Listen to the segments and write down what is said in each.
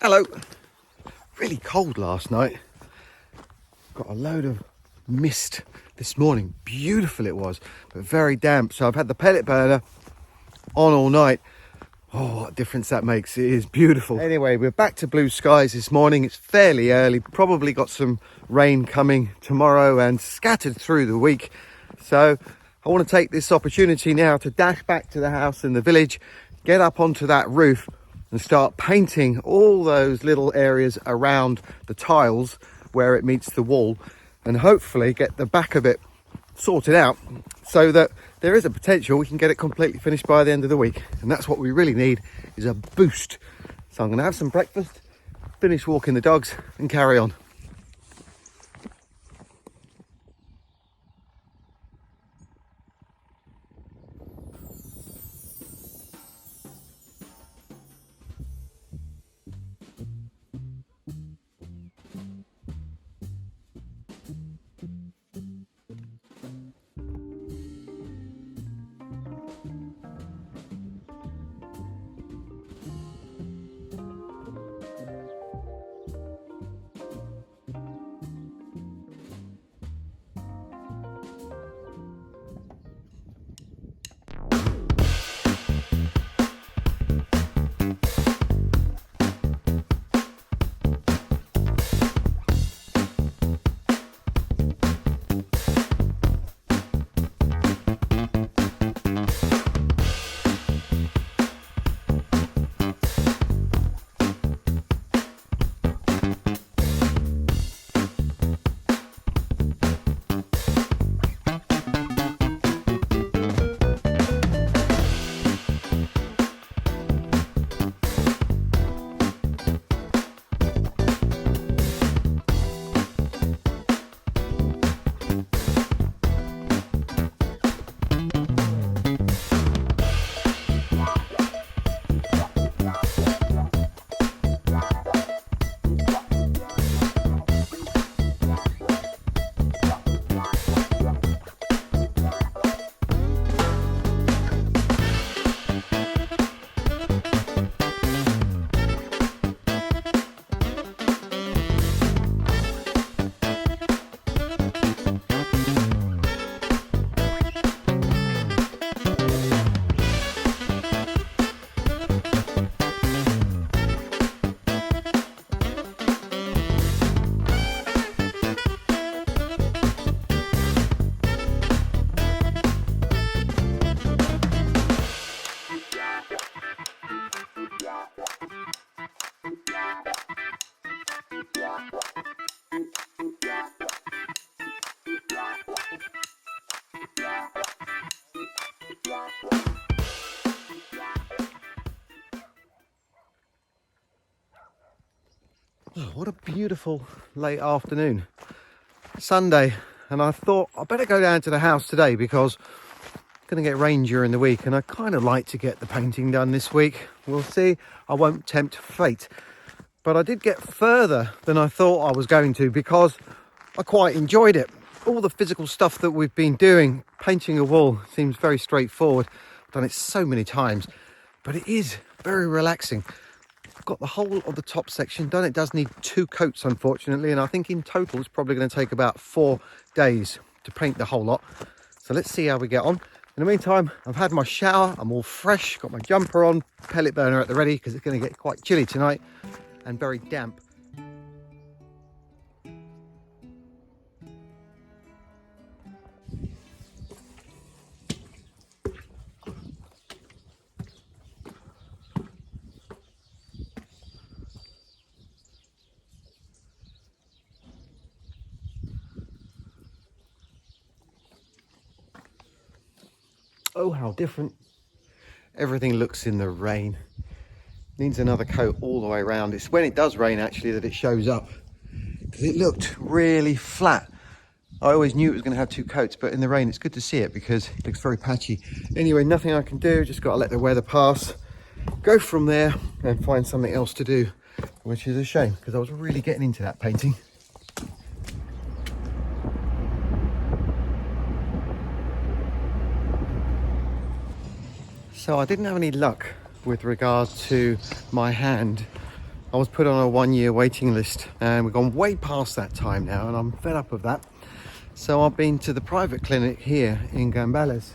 Hello. Really cold last night. Got a load of mist this morning. Beautiful it was, but very damp. So I've had the pellet burner on all night. Oh, what a difference that makes. It is beautiful. Anyway, we're back to blue skies this morning. It's fairly early. Probably got some rain coming tomorrow and scattered through the week. So I want to take this opportunity now to dash back to the house in the village, get up onto that roof and start painting all those little areas around the tiles where it meets the wall, and hopefully get the back of it sorted out so that there is a potential we can get it completely finished by the end of the week. And that's what we really need, is a boost. So I'm going to have some breakfast, finish walking the dogs and carry on. Oh, what a beautiful late afternoon. Sunday, and I thought I'd better go down to the house today because it's going to get rain during the week and I kind of like to get the painting done this week. We'll see. I won't tempt fate. But I did get further than I thought I was going to because I quite enjoyed it. All the physical stuff that we've been doing, painting a wall, seems very straightforward. I've done it so many times, but it is very relaxing. Got the whole of the top section done. It does need 2 coats, unfortunately, and I think in total it's probably going to take about 4 days to paint the whole lot. So let's see how we get on. In the meantime, I've had my shower, I'm all fresh, got my jumper on, pellet burner at the ready because it's going to get quite chilly tonight and very damp. Oh, how different everything looks in the rain. Needs another coat all the way around. It's when it does rain actually that it shows up, because it looked really flat. I always knew it was going to have 2 coats, but in the rain it's good to see it because it looks very patchy. Anyway, nothing I can do, just got to let the weather pass, go from there and find something else to do, which is a shame because I was really getting into that painting. So I didn't have any luck with regard to my hand I was put on a 1-year waiting list, and we've gone way past that time now, and I'm fed up of that. So I've been to the private clinic here in Gambales,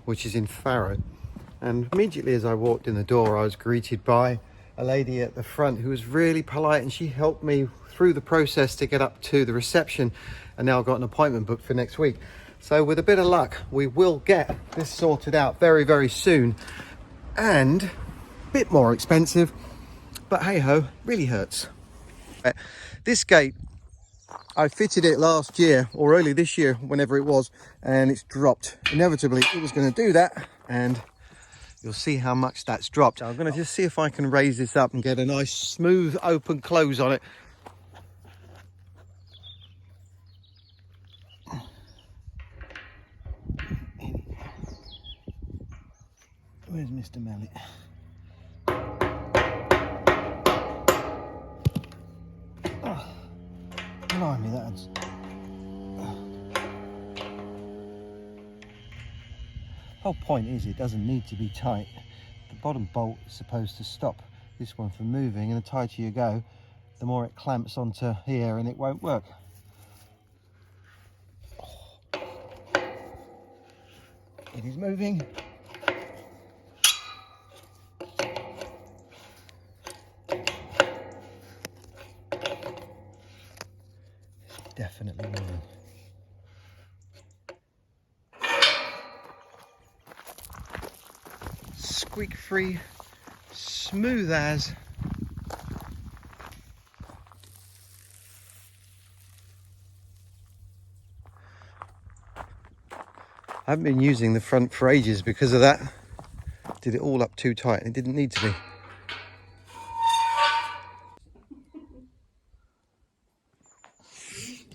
which is in Faro. And immediately as I walked in the door, I was greeted by a lady at the front who was really polite, and she helped me through the process to get up to the reception. And now I've got an appointment booked for next week. So with a bit of luck, we will get this sorted out very, very soon. And a bit more expensive, but hey ho, really hurts. This gate, I fitted it last year or early this year, whenever it was, and it's dropped. Inevitably, it was going to do that, and you'll see how much that's dropped. I'm going to just see if I can raise this up and get a nice smooth open close on it. Where's Mr. Mallet? Oh, blimey, that's... Whole point is it doesn't need to be tight. The bottom bolt is supposed to stop this one from moving, and the tighter you go, the more it clamps onto here and it won't work. It is moving. Definitely moving. Squeak free, smooth as. I haven't been using the front for ages because of that. Did it all up too tight, and it didn't need to be.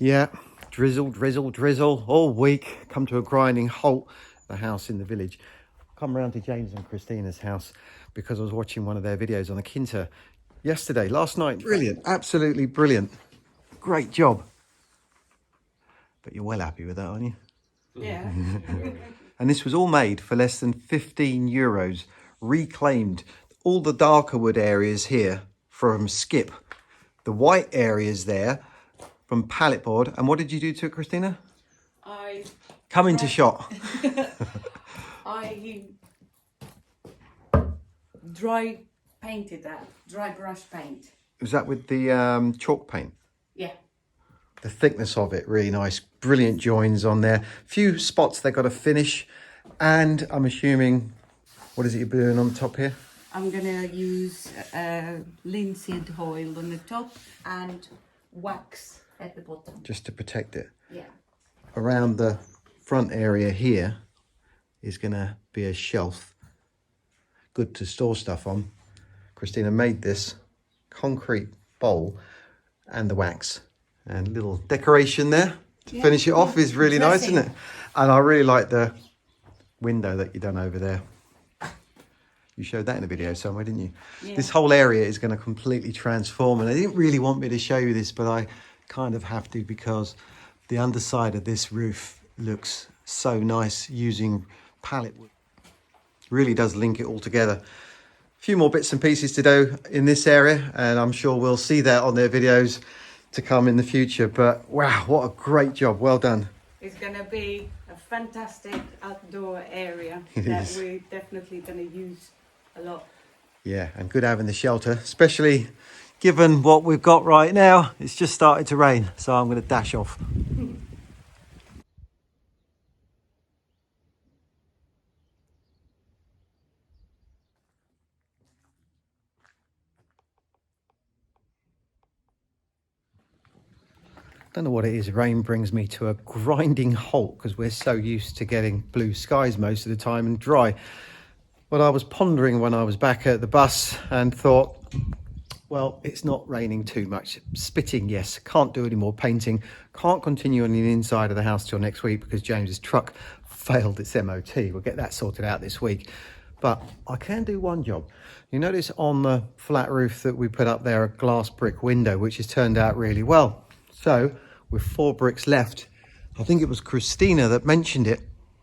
Yeah, drizzle, drizzle, drizzle all week. Come to a grinding halt. The house in the village. Come round to James and Christina's house because I was watching one of their videos on the Quinta last night. Brilliant, absolutely brilliant. Great job. But you're well happy with that, aren't you? Yeah. And this was all made for less than 15 euros. Reclaimed all the darker wood areas here from skip. The white areas there from pallet board. And what did you do to it, Christina? Come into shot. I dry painted that, dry brush paint. Was that with the chalk paint? Yeah. The thickness of it, really nice. Brilliant joins on there. Few spots they got to finish. And I'm assuming, what is it you're doing on the top here? I'm going to use linseed oil on the top and wax at the bottom. Just to protect it. Yeah. Around the front area here is going to be a shelf. Good to store stuff on. Christina made this concrete bowl and the wax. And a little decoration there to finish it off is really nice, isn't it? And I really like the window that you've done over there. You showed that in a video somewhere, didn't you? Yeah. This whole area is going to completely transform. And they didn't really want me to show you this, but I kind of have to because the underside of this roof looks so nice using pallet wood. Really does link it all together. A few more bits and pieces to do in this area, and I'm sure we'll see that on their videos to come in the future. But wow, what a great job. Well done. It's going to be a fantastic outdoor area It that is. we're definitely going to use a lot. Yeah, and good having the shelter, especially given what we've got right now. It's just started to rain, so I'm going to dash off. Don't know what it is. Rain brings me to a grinding halt because we're so used to getting blue skies most of the time and dry. But I was pondering when I was back at the bus and thought, well, it's not raining too much. Spitting, yes. Can't do any more painting. Can't continue on the inside of the house till next week because James's truck failed its MOT. We'll get that sorted out this week. But I can do one job. You notice on the flat roof that we put up there a glass brick window, which has turned out really well. So with 4 bricks left, I think it was Christina that mentioned it,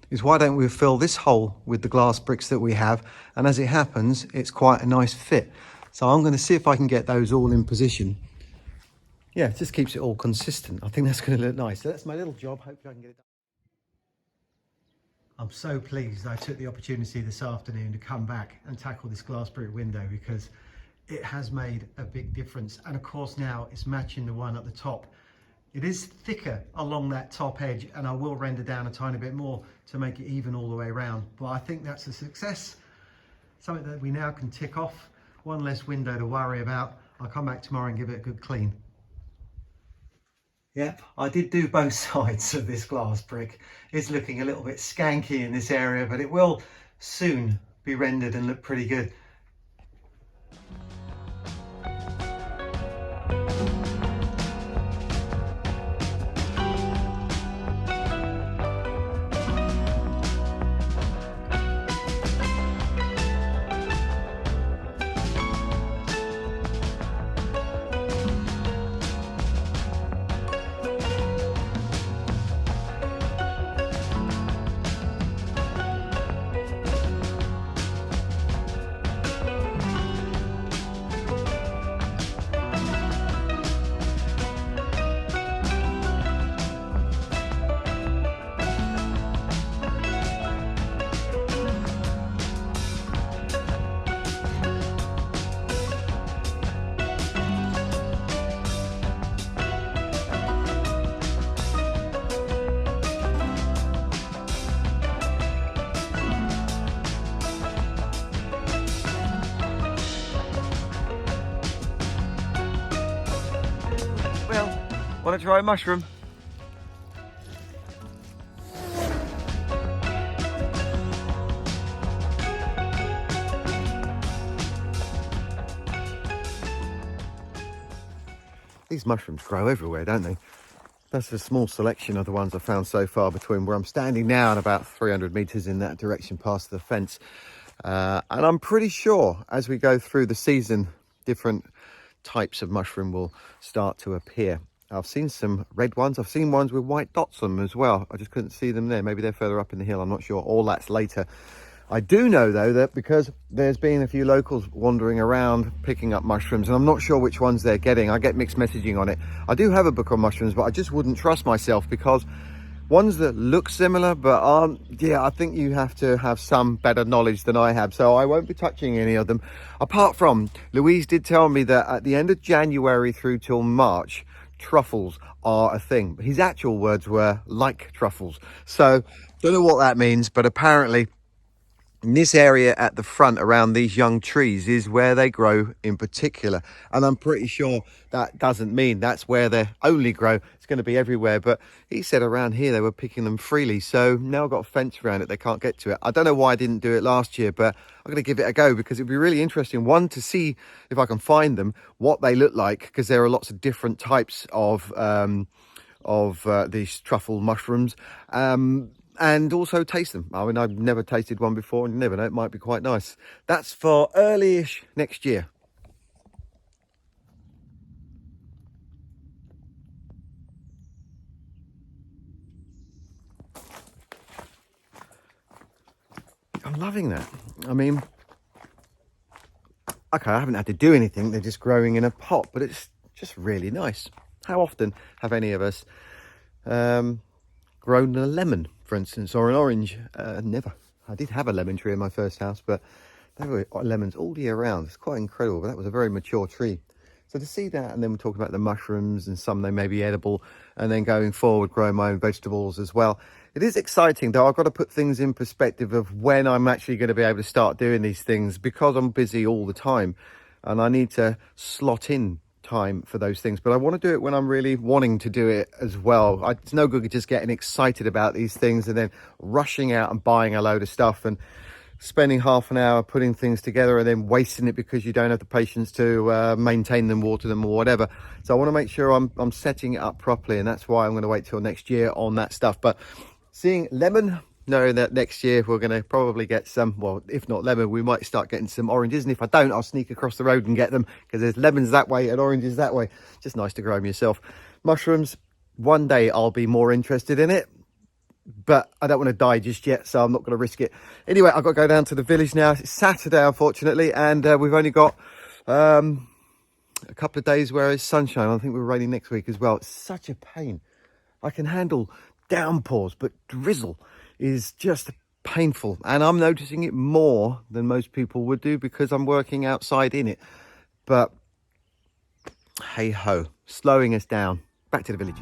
is why don't we fill this hole with the glass bricks that we have? And as it happens, it's quite a nice fit. So I'm going to see if I can get those all in position. Yeah, it just keeps it all consistent. I think that's going to look nice. So that's my little job. Hopefully I can get it done. I'm so pleased I took the opportunity this afternoon to come back and tackle this glass brick window, because it has made a big difference. And of course now it's matching the one at the top. It is thicker along that top edge, and I will render down a tiny bit more to make it even all the way around. But I think that's a success. Something that we now can tick off. One less window to worry about. I'll come back tomorrow and give it a good clean. Yep, I did do both sides of this glass brick. It's looking a little bit skanky in this area, but it will soon be rendered and look pretty good. Well, want to try a mushroom? These mushrooms grow everywhere, don't they? That's a small selection of the ones I've found so far between where I'm standing now and about 300 meters in that direction past the fence. And I'm pretty sure as we go through the season, different types of mushroom will start to appear. I've seen some red ones. I've seen ones with white dots on them as well. I just couldn't see them there. Maybe they're further up in the hill. I'm not sure. All that's later. I do know though that because there's been a few locals wandering around picking up mushrooms, and I'm not sure which ones they're getting. I get mixed messaging on it. I do have a book on mushrooms, but I just wouldn't trust myself, because ones that look similar but aren't, yeah, I think you have to have some better knowledge than I have. So I won't be touching any of them. Apart from, Louise did tell me that at the end of January through till March, truffles are a thing. His actual words were like truffles. So don't know what that means, but apparently in this area at the front around these young trees is where they grow in particular. And I'm pretty sure that doesn't mean that's where they only grow. It's going to be everywhere. But he said around here they were picking them freely. So now I've got a fence around it. They can't get to it. I don't know why I didn't do it last year, but I'm going to give it a go, because it'd be really interesting, one, to see if I can find them, what they look like, because there are lots of different types of these truffle mushrooms. And also taste them. I mean, I've never tasted one before, and you never know, it might be quite nice. That's for early-ish next year. I'm loving that. I mean, okay, I haven't had to do anything. They're just growing in a pot, but it's just really nice. How often have any of us grown a lemon, for instance, or an orange? Never. I did have a lemon tree in my first house, but there were lemons all year round. It's quite incredible, but that was a very mature tree. So to see that, and then we're talking about the mushrooms, and some they may be edible, and then going forward growing my own vegetables as well. It is exciting, though. I've got to put things in perspective of when I'm actually going to be able to start doing these things, because I'm busy all the time and I need to slot in time for those things. But I want to do it when I'm really wanting to do it as well. It's no good just getting excited about these things and then rushing out and buying a load of stuff and spending half an hour putting things together and then wasting it because you don't have the patience to maintain them, water them or whatever. So I want to make sure I'm setting it up properly, and that's why I'm going to wait till next year on that stuff. But seeing lemon, knowing that next year we're going to probably get some, well, if not lemon, we might start getting some oranges, and if I don't, I'll sneak across the road and get them, because there's lemons that way and oranges that way. Just nice to grow them yourself. Mushrooms, one day I'll be more interested in it, but I don't want to die just yet, so I'm not going to risk it. Anyway, I've got to go down to the village now. It's Saturday, unfortunately, and we've only got A couple of days where it's sunshine. I think we're raining next week as well. It's such a pain. I can handle downpours, but drizzle is just painful. And I'm noticing it more than most people would do because I'm working outside in it. But hey ho, slowing us down. Back to the village.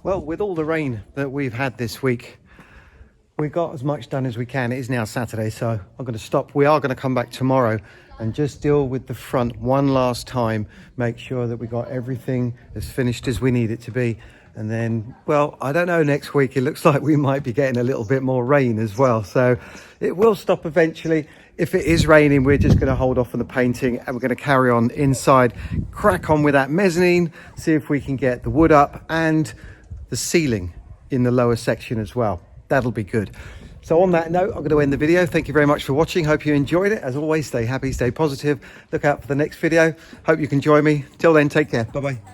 Well, with all the rain that we've had this week, we got as much done as we can. It is now Saturday, so I'm going to stop. We are going to come back tomorrow and just deal with the front one last time, make sure that we got everything as finished as we need it to be. And then, well, I don't know, next week it looks like we might be getting a little bit more rain as well. So it will stop eventually. If it is raining, we're just going to hold off on the painting and we're going to carry on inside, crack on with that mezzanine, see if we can get the wood up and the ceiling in the lower section as well. That'll be good. So on that note, I'm going to end the video. Thank you very much for watching. Hope you enjoyed it. As always, stay happy, stay positive. Look out for the next video. Hope you can join me. Till then, take care. Bye-bye.